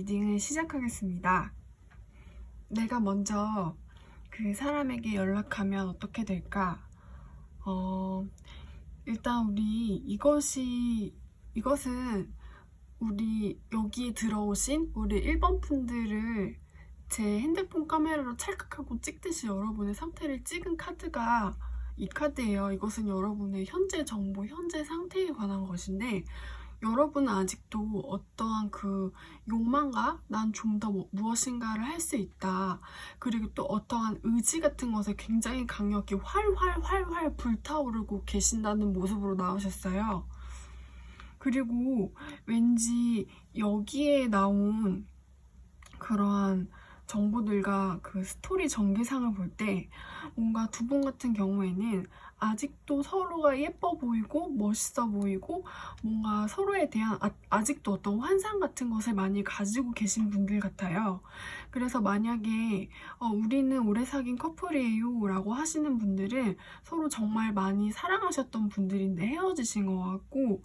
리딩을 시작하겠습니다. 내가 먼저 그 사람에게 연락하면 어떻게 될까? 일단 이것은 우리 여기에 들어오신 우리 1번 분들을 제 핸드폰 카메라로 찰칵하고 찍듯이 여러분의 상태를 찍은 카드가 이 카드예요. 이것은 여러분의 현재 정보, 현재 상태에 관한 것인데, 여러분은 아직도 어떠한 그 욕망과 난 좀 더 무엇인가를 할 수 있다, 그리고 또 어떠한 의지 같은 것에 굉장히 강력히 활활 불타오르고 계신다는 모습으로 나오셨어요. 그리고 왠지 여기에 나온 그러한 정보들과 그 스토리 전개상을 볼 때 뭔가 두 분 같은 경우에는 아직도 서로가 예뻐 보이고 멋있어 보이고 뭔가 서로에 대한 아직도 어떤 환상 같은 것을 많이 가지고 계신 분들 같아요. 그래서 만약에 우리는 오래 사귄 커플이에요 라고 하시는 분들은 서로 정말 많이 사랑하셨던 분들인데 헤어지신 것 같고,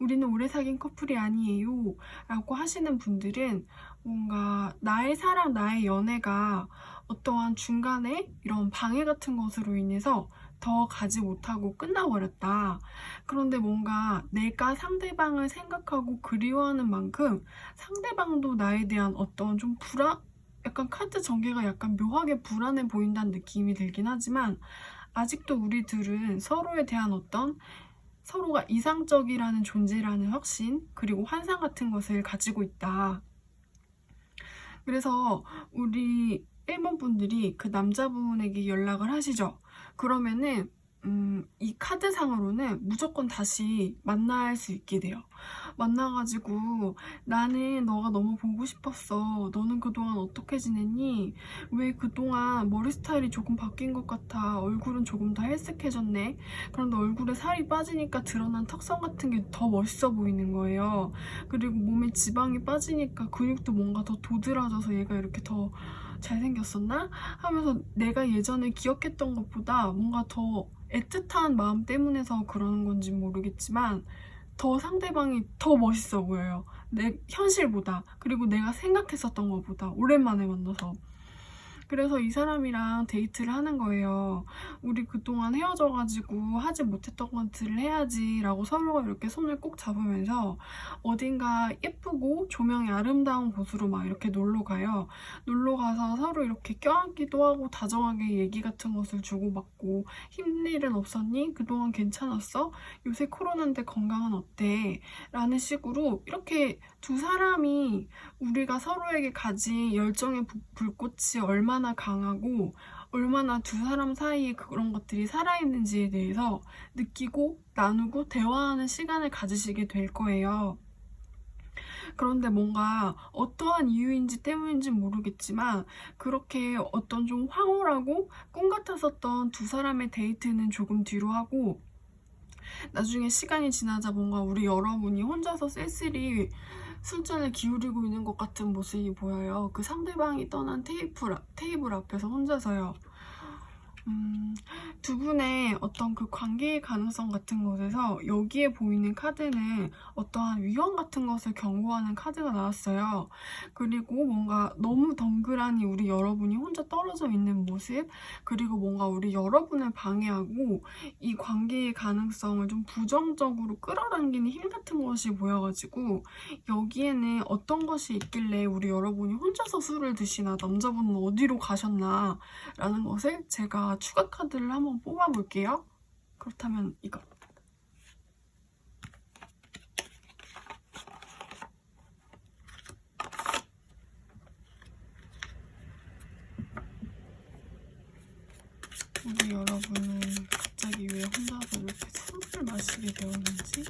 우리는 오래 사귄 커플이 아니에요 라고 하시는 분들은 뭔가 나의 사랑, 나의 연애가 어떠한 중간에 이런 방해 같은 것으로 인해서 더 가지 못하고 끝나버렸다. 그런데 뭔가 내가 상대방을 생각하고 그리워하는 만큼 상대방도 나에 대한 어떤 좀 약간 카드 전개가 약간 묘하게 불안해 보인다는 느낌이 들긴 하지만, 아직도 우리들은 서로에 대한 어떤 서로가 이상적이라는 존재라는 확신, 그리고 환상 같은 것을 가지고 있다. 그래서 우리 1번 분들이 그 남자분에게 연락을 하시죠. 그러면은 이 카드상으로는 무조건 다시 만날 수 있게 돼요. 만나가지고 나는 너가 너무 보고 싶었어. 너는 그동안 어떻게 지냈니? 왜 그동안 머리 스타일이 조금 바뀐 것 같아. 얼굴은 조금 더 헬스케졌네. 그런데 얼굴에 살이 빠지니까 드러난 턱선 같은 게 더 멋있어 보이는 거예요. 그리고 몸에 지방이 빠지니까 근육도 뭔가 더 도드라져서 얘가 이렇게 더 잘생겼었나? 하면서 내가 예전에 기억했던 것보다 뭔가 더 애틋한 마음 때문에서 그러는 건지 모르겠지만 더 상대방이 더 멋있어 보여요. 내 현실보다, 그리고 내가 생각했었던 것보다 오랜만에 만나서. 그래서 이 사람이랑 데이트를 하는 거예요. 우리 그동안 헤어져가지고 하지 못했던 것들을 해야지 라고 서로가 이렇게 손을 꼭 잡으면서 어딘가 예쁘고 조명이 아름다운 곳으로 막 이렇게 놀러 가요. 놀러 가서 서로 이렇게 껴안기도 하고 다정하게 얘기 같은 것을 주고받고, 힘일은 없었니? 그동안 괜찮았어? 요새 코로나인데 건강은 어때? 라는 식으로 이렇게 두 사람이 우리가 서로에게 가진 열정의 불꽃이 얼마나 강하고 얼마나 두 사람 사이에 그런 것들이 살아있는지에 대해서 느끼고 나누고 대화하는 시간을 가지시게 될 거예요. 그런데 뭔가 어떠한 이유인지 때문인지 모르겠지만 그렇게 어떤 좀 황홀하고 꿈 같았었던 두 사람의 데이트는 조금 뒤로 하고, 나중에 시간이 지나자 뭔가 우리 여러분이 혼자서 쓸쓸히 술잔을 기울이고 있는 것 같은 모습이 보여요. 그 상대방이 떠난 테이블 앞에서 혼자서요. 두 분의 어떤 그 관계의 가능성 같은 것에서 여기에 보이는 카드는 어떠한 위험 같은 것을 경고하는 카드가 나왔어요. 그리고 뭔가 너무 덩그러니 우리 여러분이 혼자 떨어져 있는 모습, 그리고 뭔가 우리 여러분을 방해하고 이 관계의 가능성을 좀 부정적으로 끌어당기는 힘 같은 것이 보여가지고, 여기에는 어떤 것이 있길래 우리 여러분이 혼자서 술을 드시나, 남자분은 어디로 가셨나 라는 것을 제가 추가 카드를 한번 뽑아볼게요. 그렇다면 이거. 우리 여러분은 갑자기 왜 혼자서 이렇게 술을 마시게 되었는지?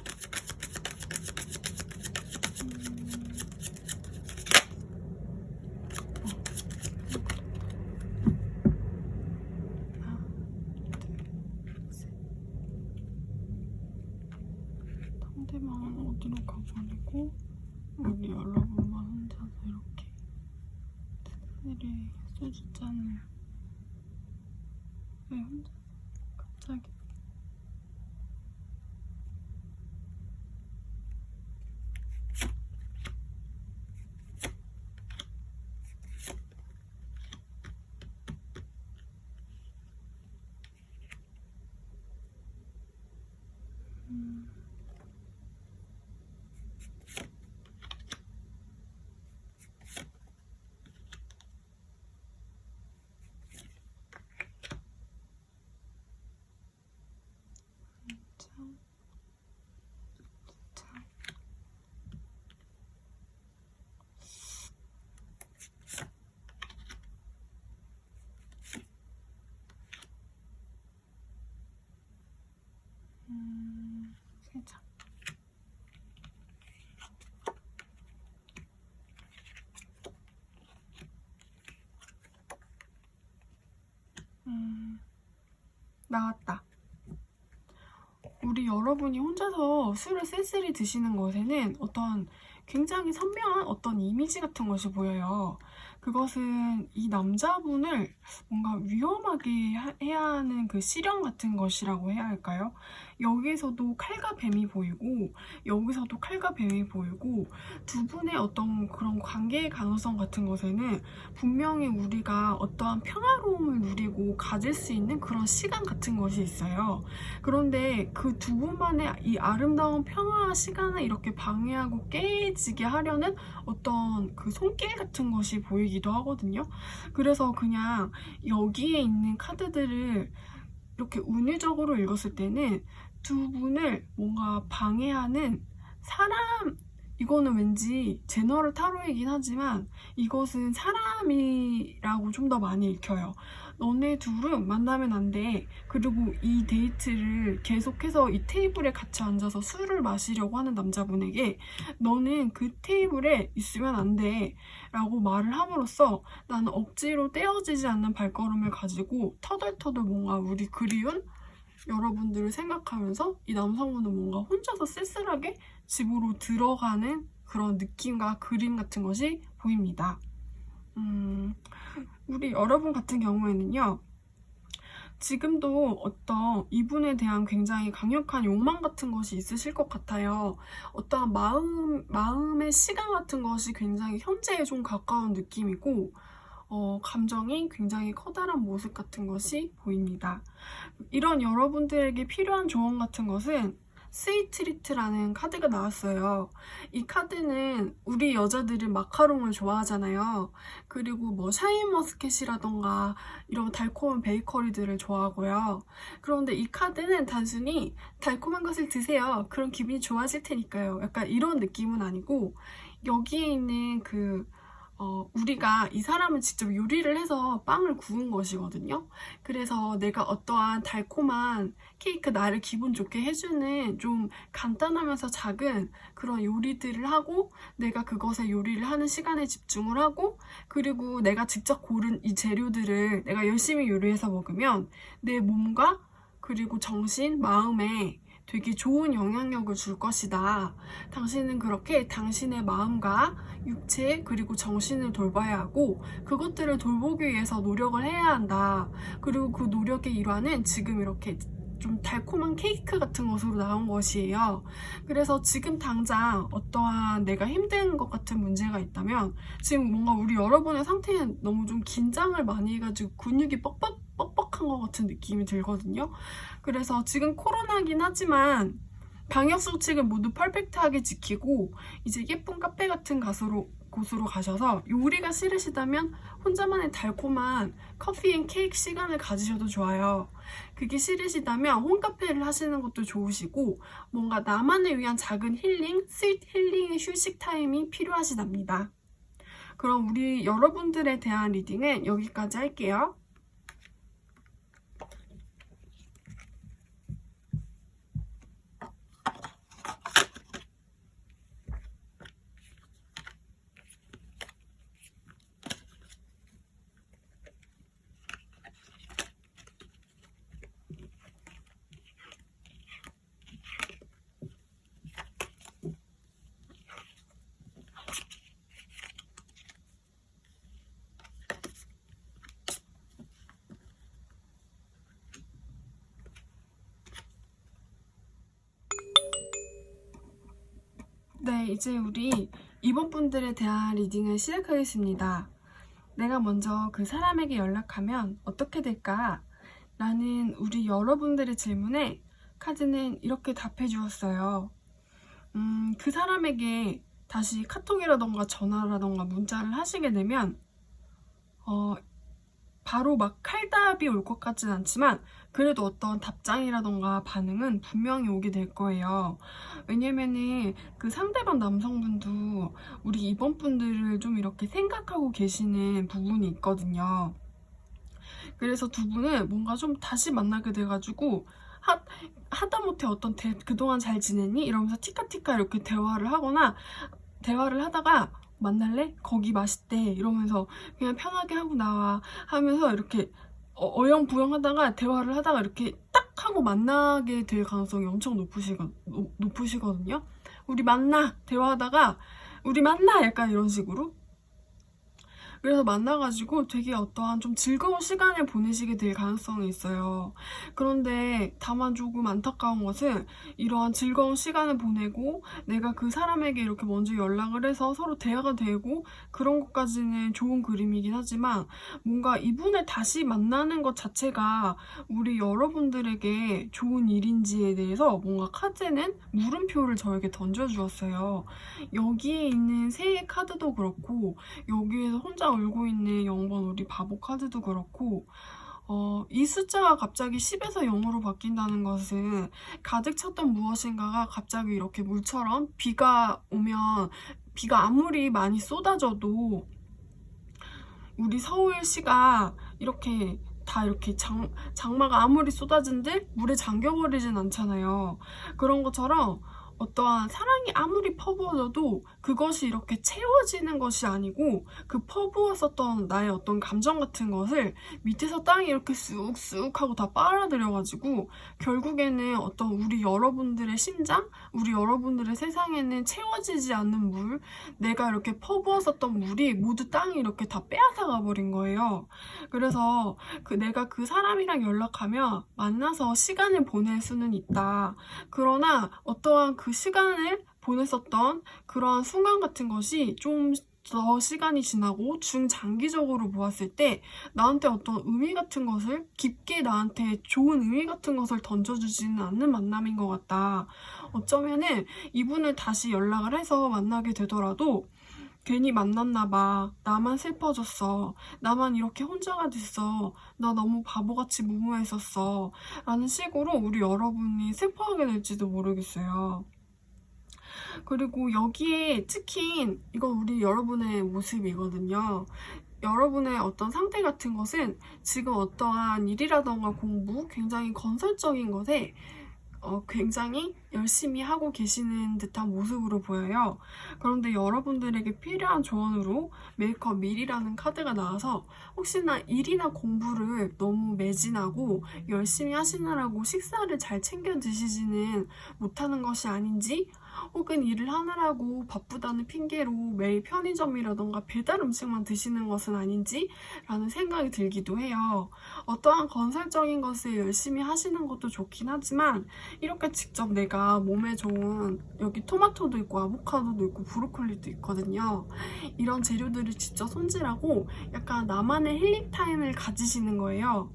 상대방은 어디로 가버리고 우리 여러분만 혼자서 이렇게 특별히 소주잔을 왜 혼자 갑자기. 3장. 나왔다. 우리 여러분이 혼자서 술을 쓸쓸히 드시는 것에는 어떤 굉장히 선명한 어떤 이미지 같은 것이 보여요. 그것은 이 남자분을 뭔가 위험하게 해야 하는 그 시련 같은 것이라고 해야 할까요? 여기서도 칼과 뱀이 보이고 여기서도 칼과 뱀이 보이고 두 분의 어떤 그런 관계의 가능성 같은 것에는 분명히 우리가 어떠한 평화로움을 누리고 가질 수 있는 그런 시간 같은 것이 있어요. 그런데 그 두 분만의 이 아름다운 평화와 시간을 이렇게 방해하고 깨지게 하려는 어떤 그 손길 같은 것이 보이기도 하거든요. 그래서 그냥 여기에 있는 카드들을 이렇게 운유적으로 읽었을 때는 두 분을 뭔가 방해하는 사람, 이거는 왠지 제너럴 타로이긴 하지만 이것은 사람이라고 좀 더 많이 읽혀요. 너네 둘은 만나면 안 돼. 그리고 이 데이트를 계속해서 이 테이블에 같이 앉아서 술을 마시려고 하는 남자분에게 너는 그 테이블에 있으면 안 돼. 라고 말을 함으로써 나는 억지로 떼어지지 않는 발걸음을 가지고 터덜터덜 뭔가 우리 그리운 여러분들을 생각하면서 이 남성분은 뭔가 혼자서 쓸쓸하게 집으로 들어가는 그런 느낌과 그림 같은 것이 보입니다. 우리 여러분 같은 경우에는요, 지금도 어떤 이분에 대한 굉장히 강력한 욕망 같은 것이 있으실 것 같아요. 어떠한 마음의 시간 같은 것이 굉장히 현재에 좀 가까운 느낌이고, 감정이 굉장히 커다란 모습 같은 것이 보입니다. 이런 여러분들에게 필요한 조언 같은 것은 스위트리트라는 카드가 나왔어요. 이 카드는 우리 여자들은 마카롱을 좋아하잖아요. 그리고 뭐 샤인머스켓이라던가 이런 달콤한 베이커리들을 좋아하고요. 그런데 이 카드는 단순히 달콤한 것을 드세요. 그럼 기분이 좋아질 테니까요. 약간 이런 느낌은 아니고 여기에 있는 우리가 이 사람은 직접 요리를 해서 빵을 구운 것이거든요. 그래서 내가 어떠한 달콤한 케이크 나를 기분 좋게 해주는 좀 간단하면서 작은 그런 요리들을 하고 내가 그것에 요리를 하는 시간에 집중을 하고 그리고 내가 직접 고른 이 재료들을 내가 열심히 요리해서 먹으면 내 몸과 그리고 정신, 마음에 되게 좋은 영향력을 줄 것이다. 당신은 그렇게 당신의 마음과 육체 그리고 정신을 돌봐야 하고 그것들을 돌보기 위해서 노력을 해야 한다. 그리고 그 노력의 일환은 지금 이렇게 좀 달콤한 케이크 같은 것으로 나온 것이에요. 그래서 지금 당장 어떠한 내가 힘든 것 같은 문제가 있다면 지금 뭔가 우리 여러분의 상태는 너무 좀 긴장을 많이 해가지고 근육이 뻑뻑한 것 같은 느낌이 들거든요. 그래서 지금 코로나긴 하지만 방역수칙을 모두 퍼펙트하게 지키고 이제 예쁜 카페 같은 곳으로 가셔서 요리가 싫으시다면 혼자만의 달콤한 커피 앤 케이크 시간을 가지셔도 좋아요. 그게 싫으시다면 홈카페를 하시는 것도 좋으시고 뭔가 나만을 위한 작은 힐링, 스윗 힐링의 휴식 타임이 필요하시답니다. 그럼 우리 여러분들에 대한 리딩은 여기까지 할게요. 네, 이제 우리 이번 분들에 대한 리딩을 시작하겠습니다. 내가 먼저 그 사람에게 연락하면 어떻게 될까? 라는 우리 여러분들의 질문에 카드는 이렇게 답해 주었어요. 그 사람에게 다시 카톡이라던가 전화라던가 문자를 하시게 되면 바로 막 칼답이 올 것 같진 않지만 그래도 어떤 답장이라던가 반응은 분명히 오게 될 거예요. 왜냐면은 그 상대방 남성분도 우리 2번 분들을 좀 이렇게 생각하고 계시는 부분이 있거든요. 그래서 두 분은 뭔가 좀 다시 만나게 돼가지고 하다못해 그동안 잘 지냈니? 이러면서 티카티카 이렇게 대화를 하거나 대화를 하다가 만날래? 거기 맛있대 이러면서 그냥 편하게 하고 나와 하면서 이렇게 어영부영 하다가 대화를 하다가 이렇게 딱 하고 만나게 될 가능성이 엄청 높으시거든요. 우리 만나! 대화하다가 우리 만나! 약간 이런 식으로. 그래서 만나가지고 되게 어떠한 좀 즐거운 시간을 보내시게 될 가능성이 있어요. 그런데 다만 조금 안타까운 것은 이러한 즐거운 시간을 보내고 내가 그 사람에게 이렇게 먼저 연락을 해서 서로 대화가 되고 그런 것까지는 좋은 그림이긴 하지만 뭔가 이분을 다시 만나는 것 자체가 우리 여러분들에게 좋은 일인지에 대해서 뭔가 카드는 물음표를 저에게 던져주었어요. 여기에 있는 새의 카드도 그렇고 여기에서 혼자 울고 있는 0번 우리 바보 카드도 그렇고 이 숫자가 갑자기 10에서 0으로 바뀐다는 것은 가득 찼던 무엇인가가 갑자기 이렇게 물처럼 비가 오면 비가 아무리 많이 쏟아져도 우리 서울시가 이렇게 다 이렇게 장마가 아무리 쏟아진들 물에 잠겨버리진 않잖아요. 그런 것처럼 어떠한 사랑이 아무리 퍼부어져도 그것이 이렇게 채워지는 것이 아니고 그 퍼부었었던 나의 어떤 감정 같은 것을 밑에서 땅이 이렇게 쑥쑥 하고 다 빨아들여가지고 결국에는 어떤 우리 여러분들의 심장, 우리 여러분들의 세상에는 채워지지 않는 물, 내가 이렇게 퍼부었었던 물이 모두 땅이 이렇게 다 빼앗아가 버린 거예요. 그래서 내가 그 사람이랑 연락하면 만나서 시간을 보낼 수는 있다. 그러나 어떠한 그 시간을 보냈었던 그러한 순간 같은 것이 좀 더 시간이 지나고 중장기적으로 보았을 때 나한테 어떤 의미 같은 것을 깊게 나한테 좋은 의미 같은 것을 던져주지는 않는 만남인 것 같다. 어쩌면은 이분을 다시 연락을 해서 만나게 되더라도 괜히 만났나 봐. 나만 슬퍼졌어. 나만 이렇게 혼자가 됐어. 나 너무 바보같이 무모했었어. 라는 식으로 우리 여러분이 슬퍼하게 될지도 모르겠어요. 그리고 여기에 찍힌 이건 우리 여러분의 모습이거든요. 여러분의 어떤 상태 같은 것은 지금 어떠한 일이라던가 공부, 굉장히 건설적인 것에 굉장히 열심히 하고 계시는 듯한 모습으로 보여요. 그런데 여러분들에게 필요한 조언으로 메이크업 밀이라는 카드가 나와서 혹시나 일이나 공부를 너무 매진하고 열심히 하시느라고 식사를 잘 챙겨 드시지는 못하는 것이 아닌지 혹은 일을 하느라고 바쁘다는 핑계로 매일 편의점이라던가 배달 음식만 드시는 것은 아닌지 라는 생각이 들기도 해요. 어떠한 건설적인 것을 열심히 하시는 것도 좋긴 하지만 이렇게 직접 내가 몸에 좋은 여기 토마토도 있고 아보카도도 있고 브로콜리도 있거든요. 이런 재료들을 직접 손질하고 약간 나만의 힐링 타임을 가지시는 거예요.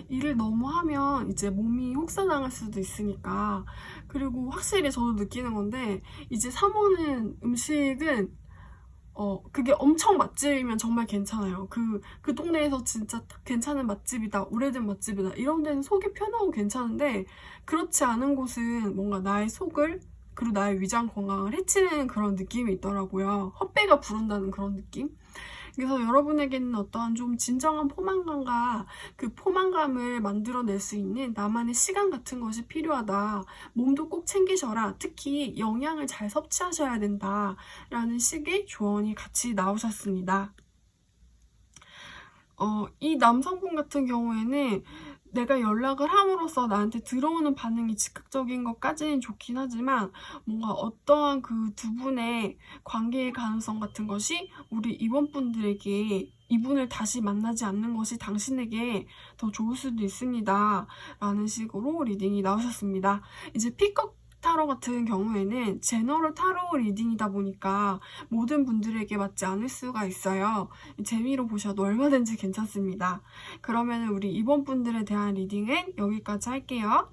일을 너무 하면 이제 몸이 혹사당할 수도 있으니까. 그리고 확실히 저도 느끼는 건데 이제 사 먹는 음식은 그게 엄청 맛집이면 정말 괜찮아요. 그 동네에서 진짜 딱 괜찮은 맛집이다, 오래된 맛집이다 이런 데는 속이 편하고 괜찮은데 그렇지 않은 곳은 뭔가 나의 속을 그리고 나의 위장 건강을 해치는 그런 느낌이 있더라고요. 헛배가 부른다는 그런 느낌? 그래서 여러분에게는 어떠한 좀 진정한 포만감과 그 포만감을 만들어낼 수 있는 나만의 시간 같은 것이 필요하다. 몸도 꼭 챙기셔라. 특히 영양을 잘 섭취하셔야 된다. 라는 식의 조언이 같이 나오셨습니다. 이 남성분 같은 경우에는 내가 연락을 함으로써 나한테 들어오는 반응이 즉각적인 것까지는 좋긴 하지만 뭔가 어떠한 그 두 분의 관계의 가능성 같은 것이 우리 이번 분들에게 이분을 다시 만나지 않는 것이 당신에게 더 좋을 수도 있습니다. 라는 식으로 리딩이 나오셨습니다. 이제 피커 타로 같은 경우에는 제너럴 타로 리딩이다 보니까 모든 분들에게 맞지 않을 수가 있어요. 재미로 보셔도 얼마든지 괜찮습니다. 그러면 우리 이번 분들에 대한 리딩은 여기까지 할게요.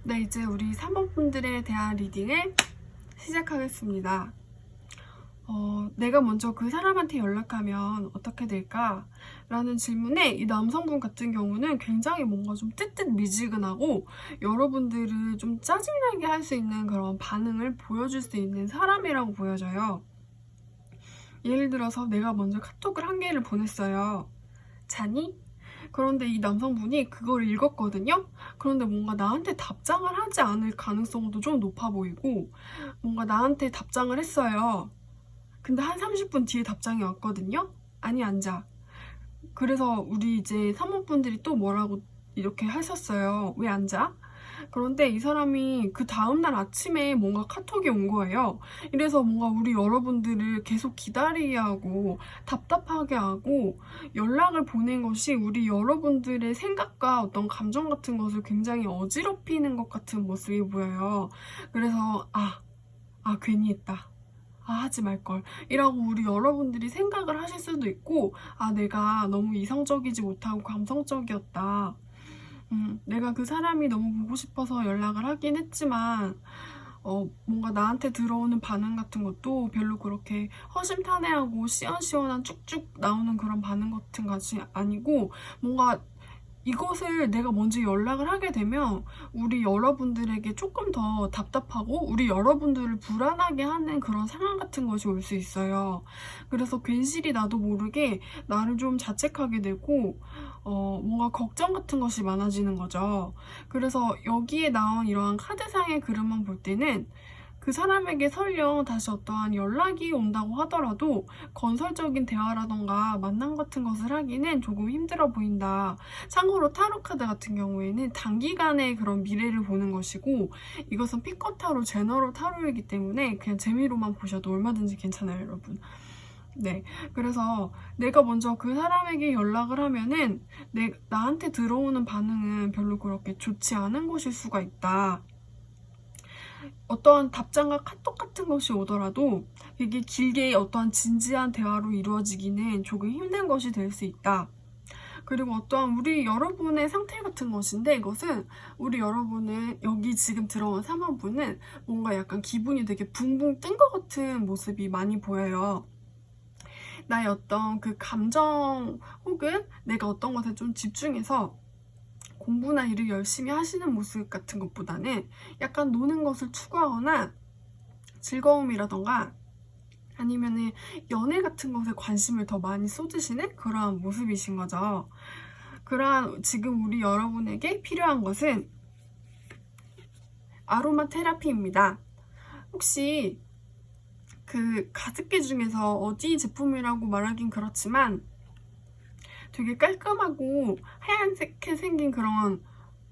네, 이제 우리 3번 분들에 대한 리딩을 시작하겠습니다. 내가 먼저 그 사람한테 연락하면 어떻게 될까? 라는 질문에 이 남성분 같은 경우는 굉장히 뭔가 좀 뜨뜻미지근하고 여러분들을 좀 짜증나게 할 수 있는 그런 반응을 보여줄 수 있는 사람이라고 보여져요. 예를 들어서 내가 먼저 카톡을 한 개를 보냈어요. 자니? 그런데 이 남성분이 그걸 읽었거든요. 그런데 뭔가 나한테 답장을 하지 않을 가능성도 좀 높아 보이고 뭔가 나한테 답장을 했어요. 근데 한 30분 뒤에 답장이 왔거든요. 아니 앉아. 그래서 우리 이제 사모분들이 또 뭐라고 이렇게 하셨어요. 왜 앉아? 그런데 이 사람이 그 다음날 아침에 뭔가 카톡이 온 거예요. 이래서 뭔가 우리 여러분들을 계속 기다리게 하고 답답하게 하고 연락을 보낸 것이 우리 여러분들의 생각과 어떤 감정 같은 것을 굉장히 어지럽히는 것 같은 모습이 보여요. 그래서 괜히 했다. 하지 말걸. 이라고 우리 여러분들이 생각을 하실 수도 있고, 내가 너무 이성적이지 못하고 감성적이었다. 내가 그 사람이 너무 보고 싶어서 연락을 하긴 했지만, 뭔가 나한테 들어오는 반응 같은 것도 별로 그렇게 허심탄회하고 시원시원한 쭉쭉 나오는 그런 반응 같은 것이 아니고, 뭔가 이것을 내가 먼저 연락을 하게 되면 우리 여러분들에게 조금 더 답답하고 우리 여러분들을 불안하게 하는 그런 상황 같은 것이 올 수 있어요. 그래서 괜시리 나도 모르게 나를 좀 자책하게 되고 뭔가 걱정 같은 것이 많아지는 거죠. 그래서 여기에 나온 이러한 카드상의 그림만 볼 때는 그 사람에게 설령 다시 어떠한 연락이 온다고 하더라도 건설적인 대화라던가 만남 같은 것을 하기는 조금 힘들어 보인다. 참고로 타로 카드 같은 경우에는 단기간의 그런 미래를 보는 것이고 이것은 피커 타로, 제너럴 타로이기 때문에 그냥 재미로만 보셔도 얼마든지 괜찮아요, 여러분. 네, 그래서 내가 먼저 그 사람에게 연락을 하면은 나한테 들어오는 반응은 별로 그렇게 좋지 않은 것일 수가 있다. 어떠한 답장과 카톡 같은 것이 오더라도 이게 길게 어떠한 진지한 대화로 이루어지기는 조금 힘든 것이 될 수 있다. 그리고 어떠한 우리 여러분의 상태 같은 것인데 이것은 우리 여러분은 여기 지금 들어온 3번분은 뭔가 약간 기분이 되게 붕붕 뜬 것 같은 모습이 많이 보여요. 나의 어떤 그 감정 혹은 내가 어떤 것에 좀 집중해서 공부나 일을 열심히 하시는 모습 같은 것보다는 약간 노는 것을 추구하거나 즐거움이라던가 아니면은 연애 같은 것에 관심을 더 많이 쏟으시는 그러한 모습이신 거죠. 그러한 지금 우리 여러분에게 필요한 것은 아로마 테라피입니다. 혹시 그 가습기 중에서 어디 제품이라고 말하긴 그렇지만 되게 깔끔하고 하얀색게 생긴 그런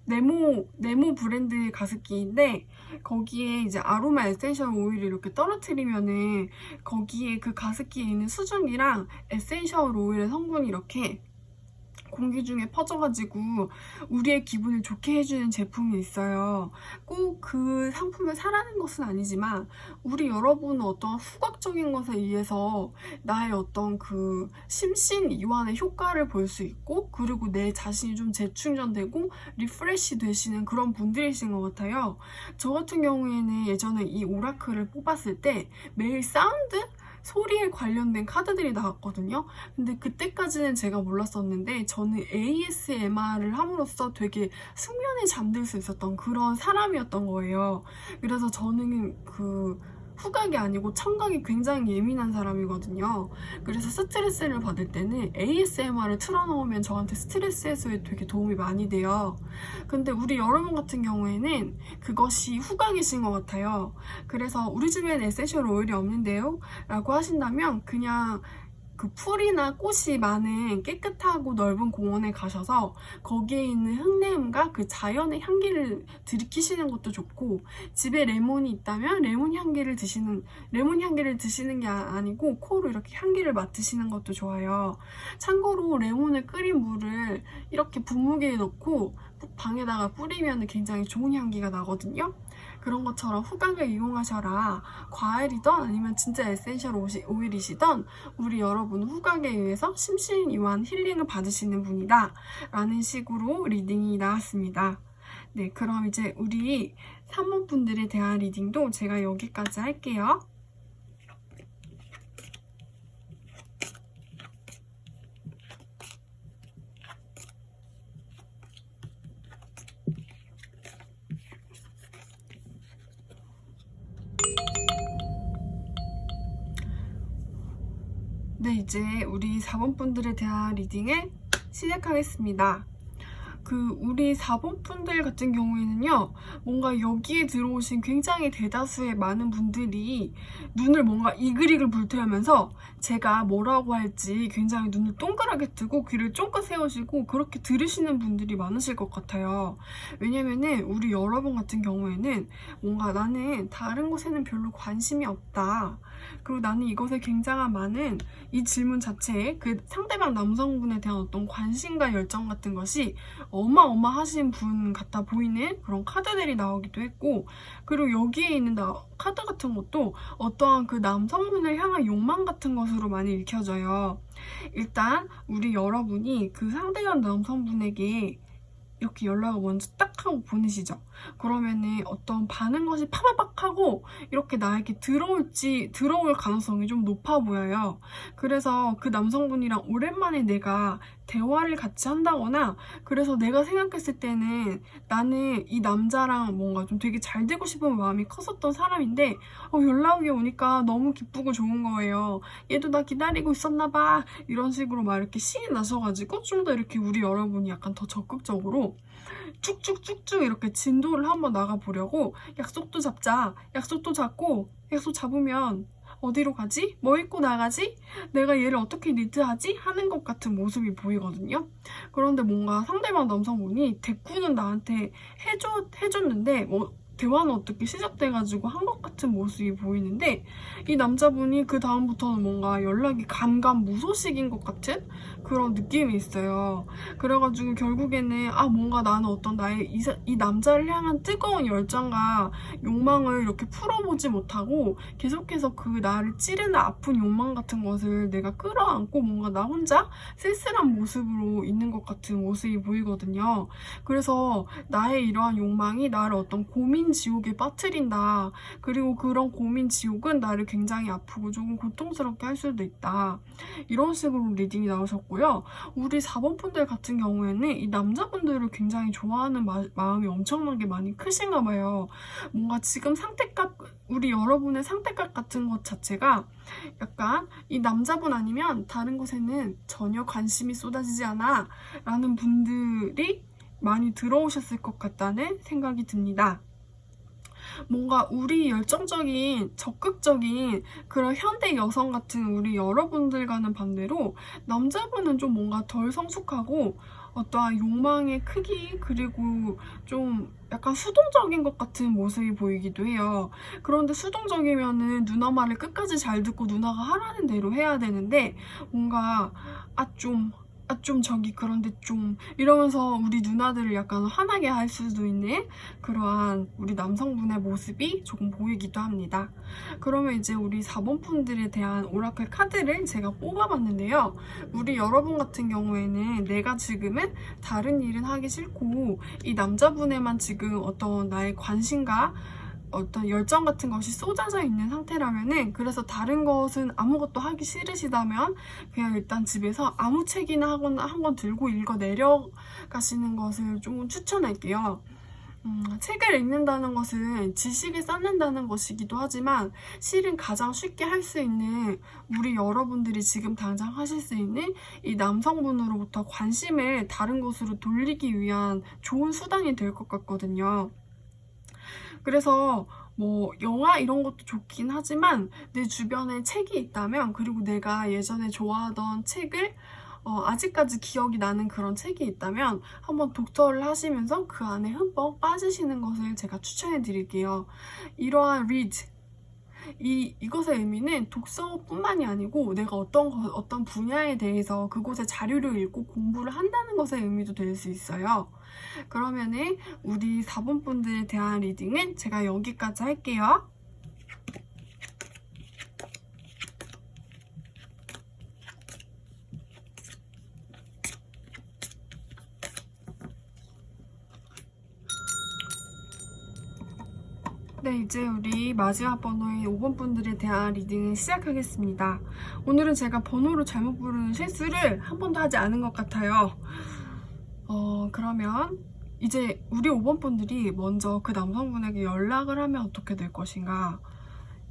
네모 브랜드의 가습기인데 거기에 이제 아로마 에센셜 오일을 이렇게 떨어뜨리면은 거기에 그 가습기에 있는 수증기랑 에센셜 오일의 성분이 이렇게 공기 중에 퍼져가지고 우리의 기분을 좋게 해주는 제품이 있어요. 꼭 그 상품을 사라는 것은 아니지만 우리 여러분은 어떤 후각적인 것에 의해서 나의 어떤 그 심신이완의 효과를 볼 수 있고 그리고 내 자신이 좀 재충전되고 리프레시 되시는 그런 분들이신 것 같아요. 저 같은 경우에는 예전에 이 오라클을 뽑았을 때 매일 사운드? 소리에 관련된 카드들이 나왔거든요. 근데 그때까지는 제가 몰랐었는데 저는 ASMR을 함으로써 되게 숙면에 잠들 수 있었던 그런 사람이었던 거예요. 그래서 저는 그 후각이 아니고 청각이 굉장히 예민한 사람이거든요. 그래서 스트레스를 받을 때는 ASMR을 틀어놓으면 저한테 스트레스 해소에 되게 도움이 많이 돼요. 근데 우리 여러분 같은 경우에는 그것이 후각이신 것 같아요. 그래서 우리 집엔 에센셜 오일이 없는데요? 라고 하신다면 그냥 그 풀이나 꽃이 많은 깨끗하고 넓은 공원에 가셔서 거기에 있는 흙내음과 그 자연의 향기를 들이키시는 것도 좋고 집에 레몬이 있다면 레몬 향기를 드시는 게 아니고 코로 이렇게 향기를 맡으시는 것도 좋아요. 참고로 레몬을 끓인 물을 이렇게 분무기에 넣고 방에다가 뿌리면 굉장히 좋은 향기가 나거든요. 그런 것처럼 후각을 이용하셔라. 과일이든 아니면 진짜 에센셜 오일이시든 우리 여러분은 후각에 의해서 심신이완 힐링을 받으시는 분이다 라는 식으로 리딩이 나왔습니다. 네, 그럼 이제 우리 3번 분들에 대한 리딩도 제가 여기까지 할게요. 네, 이제 우리 4번 분들에 대한 리딩을 시작하겠습니다. 우리 4번 분들 같은 경우에는요, 뭔가 여기에 들어오신 굉장히 대다수의 많은 분들이 눈을 뭔가 이글이글 불태우면서 제가 뭐라고 할지 굉장히 눈을 동그랗게 뜨고 귀를 쫑긋 세우시고 그렇게 들으시는 분들이 많으실 것 같아요. 왜냐면은 우리 여러분 같은 경우에는 뭔가 나는 다른 곳에는 별로 관심이 없다. 그리고 나는 이것에 굉장한 많은 이 질문 자체에 그 상대방 남성분에 대한 어떤 관심과 열정 같은 것이 어마어마하신 분 같아 보이는 그런 카드들이 나오기도 했고, 그리고 여기에 있는 카드 같은 것도 어떠한 그 남성분을 향한 욕망 같은 것으로 많이 읽혀져요. 일단 우리 여러분이 그 상대방 남성분에게 이렇게 연락을 먼저 딱 하고 보내시죠. 그러면은 어떤 반응 것이 파바박 하고 이렇게 나에게 들어올 가능성이 좀 높아 보여요. 그래서 그 남성분이랑 오랜만에 내가 대화를 같이 한다거나, 그래서 내가 생각했을 때는 나는 이 남자랑 뭔가 좀 되게 잘 되고 싶은 마음이 컸었던 사람인데 연락이 오니까 너무 기쁘고 좋은 거예요. 얘도 나 기다리고 있었나 봐. 이런 식으로 막 이렇게 신이 나셔가지고 좀 더 이렇게 우리 여러분이 약간 더 적극적으로 쭉쭉쭉쭉 이렇게 진도를 한번 나가보려고 약속도 잡자. 약속도 잡고 약속 잡으면 어디로 가지? 뭐 입고 나가지? 내가 얘를 어떻게 리드하지? 하는 것 같은 모습이 보이거든요. 그런데 뭔가 상대방 남성분이 대꾸는 나한테 해줬는데 대화는 어떻게 시작돼가지고 한 것 같은 모습이 보이는데, 이 남자분이 그 다음부터는 뭔가 연락이 무소식인 것 같은 그런 느낌이 있어요. 그래가지고 결국에는 뭔가 나는 어떤 나의 이 남자를 향한 뜨거운 열정과 욕망을 이렇게 풀어보지 못하고 계속해서 그 나를 찌르는 아픈 욕망 같은 것을 내가 끌어안고 뭔가 나 혼자 쓸쓸한 모습으로 있는 것 같은 모습이 보이거든요. 그래서 나의 이러한 욕망이 나를 어떤 고민 지옥에 빠뜨린다. 그리고 그런 고민 지옥은 나를 굉장히 아프고 조금 고통스럽게 할 수도 있다. 이런 식으로 리딩이 나오셨고요. 우리 4번 분들 같은 경우에는 이 남자분들을 굉장히 좋아하는 마음이 엄청나게 많이 크신가 봐요. 뭔가 지금 상태값, 우리 여러분의 상태값 같은 것 자체가 약간 이 남자분 아니면 다른 곳에는 전혀 관심이 쏟아지지 않아 라는 분들이 많이 들어오셨을 것 같다는 생각이 듭니다. 뭔가 우리 열정적인, 적극적인 그런 현대 여성 같은 우리 여러분들과는 반대로 남자분은 좀 뭔가 덜 성숙하고 어떠한 욕망의 크기, 그리고 좀 약간 수동적인 것 같은 모습이 보이기도 해요. 그런데 수동적이면은 누나 말을 끝까지 잘 듣고 누나가 하라는 대로 해야 되는데 뭔가 좀 저기 그런데 좀 이러면서 우리 누나들을 약간 화나게 할 수도 있는 그러한 우리 남성분의 모습이 조금 보이기도 합니다. 그러면 이제 우리 4번 분들에 대한 오라클 카드를 제가 뽑아봤는데요. 우리 여러분 같은 경우에는 내가 지금은 다른 일은 하기 싫고 이 남자분에만 지금 어떤 나의 관심과 어떤 열정 같은 것이 쏟아져 있는 상태라면은, 그래서 다른 것은 아무것도 하기 싫으시다면 그냥 일단 집에서 아무 책이나 한 권 들고 읽어 내려가시는 것을 좀 추천할게요. 책을 읽는다는 것은 지식을 쌓는다는 것이기도 하지만 실은 가장 쉽게 할 수 있는, 우리 여러분들이 지금 당장 하실 수 있는 이 남성분으로부터 관심을 다른 곳으로 돌리기 위한 좋은 수단이 될 것 같거든요. 그래서 영화 이런 것도 좋긴 하지만 내 주변에 책이 있다면, 그리고 내가 예전에 좋아하던 책을 아직까지 기억이 나는 그런 책이 있다면 한번 독서를 하시면서 그 안에 흠뻑 빠지시는 것을 제가 추천해 드릴게요. 이러한 read, 이것의 의미는 독서뿐만이 아니고 내가 어떤 분야에 대해서 그곳의 자료를 읽고 공부를 한다는 것의 의미도 될 수 있어요. 그러면은 우리 4번 분들에 대한 리딩은 제가 여기까지 할게요. 네, 이제 우리 마지막 번호의 5번 분들에 대한 리딩을 시작하겠습니다. 오늘은 제가 번호를 잘못 부르는 실수를 한 번도 하지 않은 것 같아요. 그러면 이제 우리 5번 분들이 먼저 그 남성분에게 연락을 하면 어떻게 될 것인가?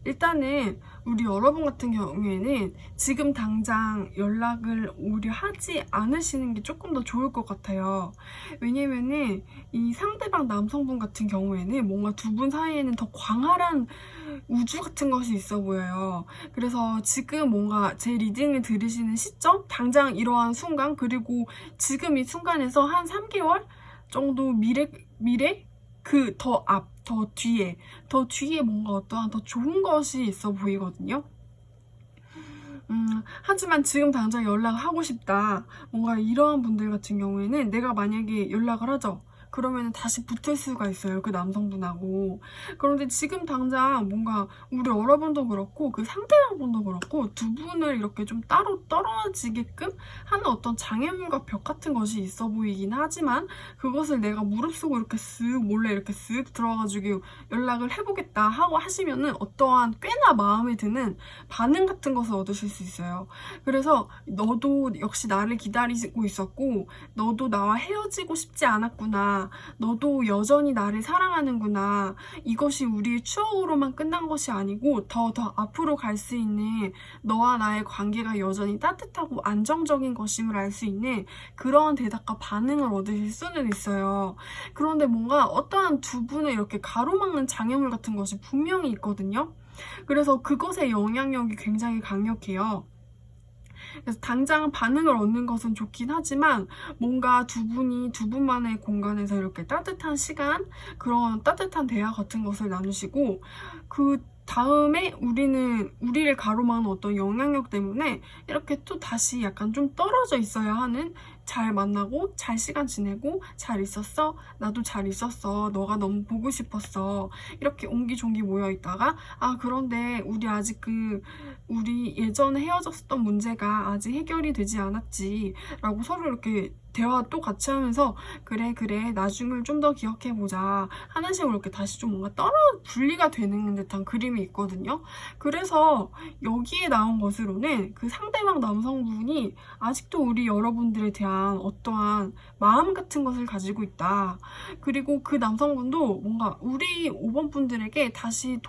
일단은 우리 여러분 같은 경우에는 지금 당장 연락을 오히려 하지 않으시는 게 조금 더 좋을 것 같아요. 왜냐면은 이 상대방 남성분 같은 경우에는 뭔가 두 분 사이에는 더 광활한 우주 같은 것이 있어 보여요. 그래서 지금 뭔가 제 리딩을 들으시는 시점, 당장 이러한 순간, 그리고 지금 이 순간에서 한 3개월 정도 미래? 그 더 뒤에 뭔가 어떠한 더 좋은 것이 있어 보이거든요. 하지만 지금 당장 연락하고 싶다. 뭔가 이러한 분들 같은 경우에는 내가 만약에 연락을 하죠. 그러면 다시 붙을 수가 있어요. 그 남성분하고. 그런데 지금 당장 뭔가 우리 여러분도 그렇고 그 상대방분도 그렇고 두 분을 이렇게 좀 따로 떨어지게끔 하는 어떤 장애물과 벽 같은 것이 있어 보이긴 하지만 그것을 내가 무릅쓰고 이렇게 쓱 몰래 이렇게 쓱 들어가지고 연락을 해보겠다 하고 하시면은 어떠한 꽤나 마음에 드는 반응 같은 것을 얻으실 수 있어요. 그래서 너도 역시 나를 기다리고 있었고 너도 나와 헤어지고 싶지 않았구나. 너도 여전히 나를 사랑하는구나. 이것이 우리의 추억으로만 끝난 것이 아니고 더 앞으로 갈 수 있는 너와 나의 관계가 여전히 따뜻하고 안정적인 것임을 알 수 있는 그런 대답과 반응을 얻으실 수는 있어요. 그런데 뭔가 어떠한 두 분을 이렇게 가로막는 장애물 같은 것이 분명히 있거든요. 그래서 그것의 영향력이 굉장히 강력해요. 그래서 당장 반응을 얻는 것은 좋긴 하지만 뭔가 두 분만의 공간에서 이렇게 따뜻한 시간, 그런 따뜻한 대화 같은 것을 나누시고 그 다음에 우리를 가로막는 어떤 영향력 때문에 이렇게 또 다시 약간 좀 떨어져 있어야 하는, 잘 만나고 잘 시간 지내고 잘 있었어? 나도 잘 있었어. 너가 너무 보고 싶었어. 이렇게 옹기종기 모여 있다가 그런데 우리 아직 우리 예전에 헤어졌었던 문제가 아직 해결이 되지 않았지 라고 서로 이렇게 대화 또 같이 하면서 그래 나중을 좀 더 기억해보자 하는 식으로 이렇게 다시 좀 뭔가 분리가 되는 듯한 그림이 있거든요. 그래서 여기에 나온 것으로는 그 상대방 남성분이 아직도 우리 여러분들에 대한 어떠한 마음 같은 것을 가지고 있다. 그리고 그 남성분도 뭔가 우리 5번 분들에게 다시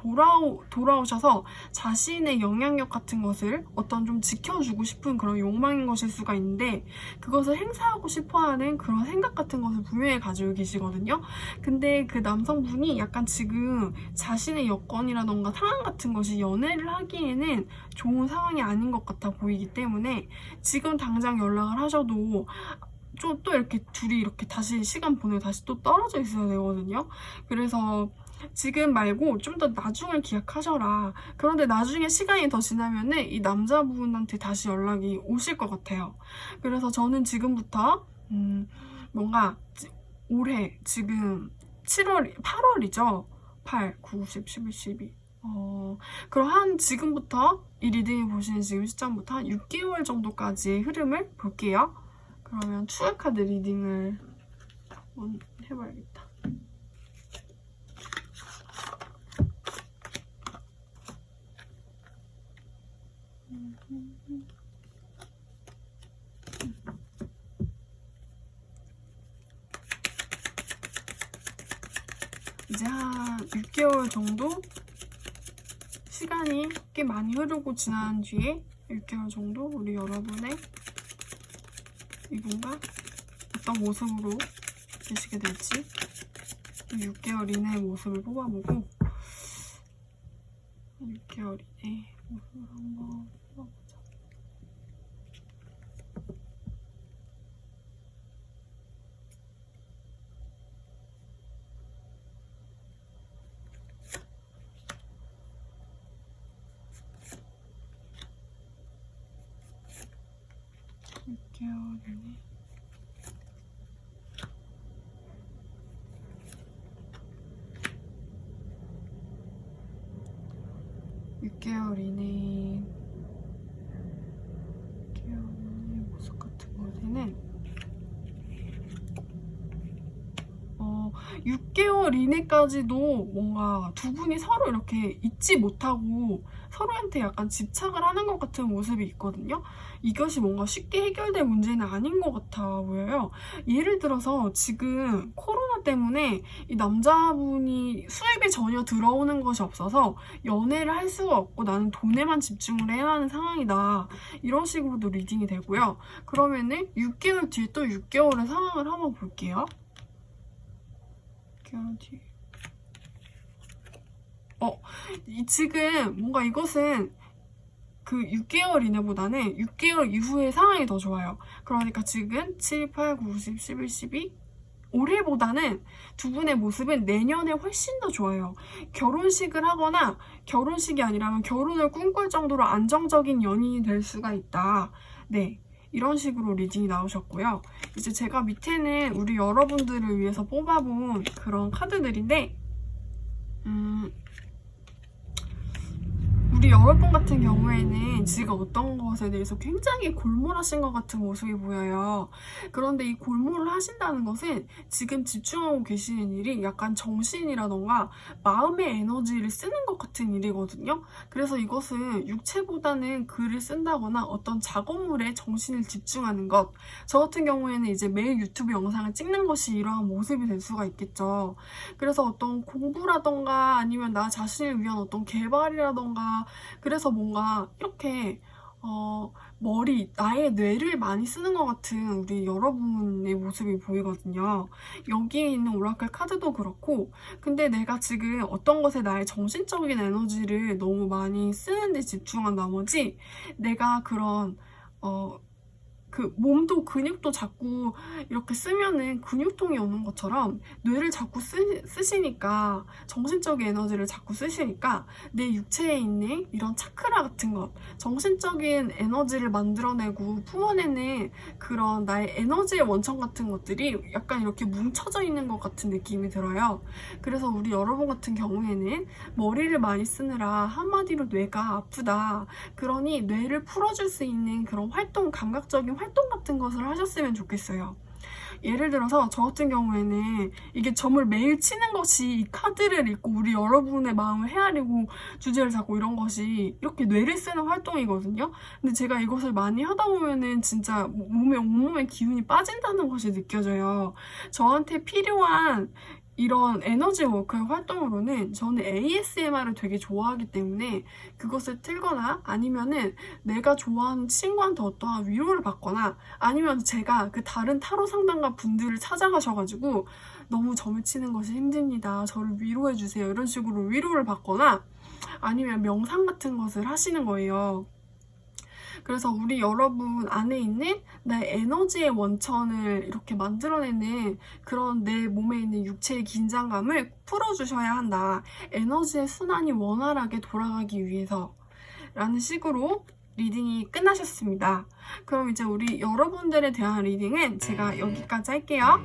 돌아오셔서 자신의 영향력 같은 것을 어떤 좀 지켜주고 싶은 그런 욕망인 것일 수가 있는데 그것을 행사하고 싶어하는 그런 생각 같은 것을 분명히 가지고 계시거든요. 근데 그 남성분이 약간 지금 자신의 여건이라던가 상황 같은 것이 연애를 하기에는 좋은 상황이 아닌 것 같아 보이기 때문에 지금 당장 연락을 하셔도 좀 또 이렇게 둘이 이렇게 다시 시간 보내고 다시 또 떨어져 있어야 되거든요. 그래서 지금 말고 좀 더 나중을 기약하셔라. 그런데 나중에 시간이 더 지나면은 이 남자분한테 다시 연락이 오실 것 같아요. 그래서 저는 지금부터 뭔가 올해 지금 8월이죠. 8, 9, 10, 11, 12. 그럼 지금부터 이 리딩을 보시는 지금 시점부터 한 6개월 정도까지의 흐름을 볼게요. 그러면 추가 카드 리딩을 한번 해봐야겠다. 이제 한 6개월 정도 시간이 꽤 많이 흐르고 지난 뒤에 6개월 정도 우리 여러분의 이분과 어떤 모습으로 되시게 될지 6개월 이내의 모습을 뽑아보고 6개월 이내의 모습을 한번 뽑아보자. 이네 6개월 이내 모습 같은 거는 6개월 이내까지도 뭔가 두 분이 서로 이렇게 잊지 못하고 서로한테 약간 집착을 하는 것 같은 모습이 있거든요. 이것이 뭔가 쉽게 해결될 문제는 아닌 것 같아 보여요. 예를 들어서 지금 코로나 때문에 이 남자분이 수입이 전혀 들어오는 것이 없어서 연애를 할 수가 없고 나는 돈에만 집중을 해야 하는 상황이다. 이런 식으로도 리딩이 되고요. 그러면은 6개월 뒤에 또 6개월의 상황을 한번 볼게요. 6개월 뒤에. 지금 뭔가 이것은 그 6개월 이내보다는 6개월 이후의 상황이 더 좋아요. 그러니까 지금 7, 8, 9, 10, 11, 12 올해보다는 두 분의 모습은 내년에 훨씬 더 좋아요. 결혼식을 하거나 결혼식이 아니라면 결혼을 꿈꿀 정도로 안정적인 연인이 될 수가 있다. 네. 이런 식으로 리딩이 나오셨고요. 이제 제가 밑에는 우리 여러분들을 위해서 뽑아본 그런 카드들인데 우리 여러분 같은 경우에는 지금 어떤 것에 대해서 굉장히 골몰하신 것 같은 모습이 보여요. 그런데 이 골몰을 하신다는 것은 지금 집중하고 계시는 일이 약간 정신이라던가 마음의 에너지를 쓰는 것 같은 일이거든요. 그래서 이것은 육체보다는 글을 쓴다거나 어떤 작업물에 정신을 집중하는 것. 저 같은 경우에는 이제 매일 유튜브 영상을 찍는 것이 이러한 모습이 될 수가 있겠죠. 그래서 어떤 공부라던가 아니면 나 자신을 위한 어떤 개발이라던가 그래서 뭔가 이렇게 나의 뇌를 많이 쓰는 것 같은 우리 여러분의 모습이 보이거든요. 여기에 있는 오라클 카드도 그렇고 근데 내가 지금 어떤 것에 나의 정신적인 에너지를 너무 많이 쓰는 데 집중한 나머지 내가 그런 그 몸도 근육도 자꾸 이렇게 쓰면은 근육통이 오는 것처럼 뇌를 자꾸 쓰시니까 정신적인 에너지를 자꾸 쓰시니까 내 육체에 있는 이런 차크라 같은 것 정신적인 에너지를 만들어내고 품어내는 그런 나의 에너지의 원천 같은 것들이 약간 이렇게 뭉쳐져 있는 것 같은 느낌이 들어요. 그래서 우리 여러분 같은 경우에는 머리를 많이 쓰느라 한마디로 뇌가 아프다. 그러니 뇌를 풀어줄 수 있는 그런 감각적인 활동 같은 것을 하셨으면 좋겠어요. 예를 들어서 저 같은 경우에는 이게 점을 매일 치는 것이 이 카드를 읽고 우리 여러분의 마음을 헤아리고 주제를 잡고 이런 것이 이렇게 뇌를 쓰는 활동이거든요. 근데 제가 이것을 많이 하다 보면은 진짜 온몸에 기운이 빠진다는 것이 느껴져요. 저한테 필요한 이런 에너지 워크 활동으로는 저는 ASMR을 되게 좋아하기 때문에 그것을 틀거나 아니면은 내가 좋아하는 친구한테 어떠한 위로를 받거나 아니면 제가 그 다른 타로 상담가 분들을 찾아가셔가지고 너무 점을 치는 것이 힘듭니다. 저를 위로해주세요. 이런 식으로 위로를 받거나 아니면 명상 같은 것을 하시는 거예요. 그래서 우리 여러분 안에 있는 내 에너지의 원천을 이렇게 만들어내는 그런 내 몸에 있는 육체의 긴장감을 풀어주셔야 한다. 에너지의 순환이 원활하게 돌아가기 위해서 라는 식으로 리딩이 끝나셨습니다. 그럼 이제 우리 여러분들에 대한 리딩은 제가 여기까지 할게요.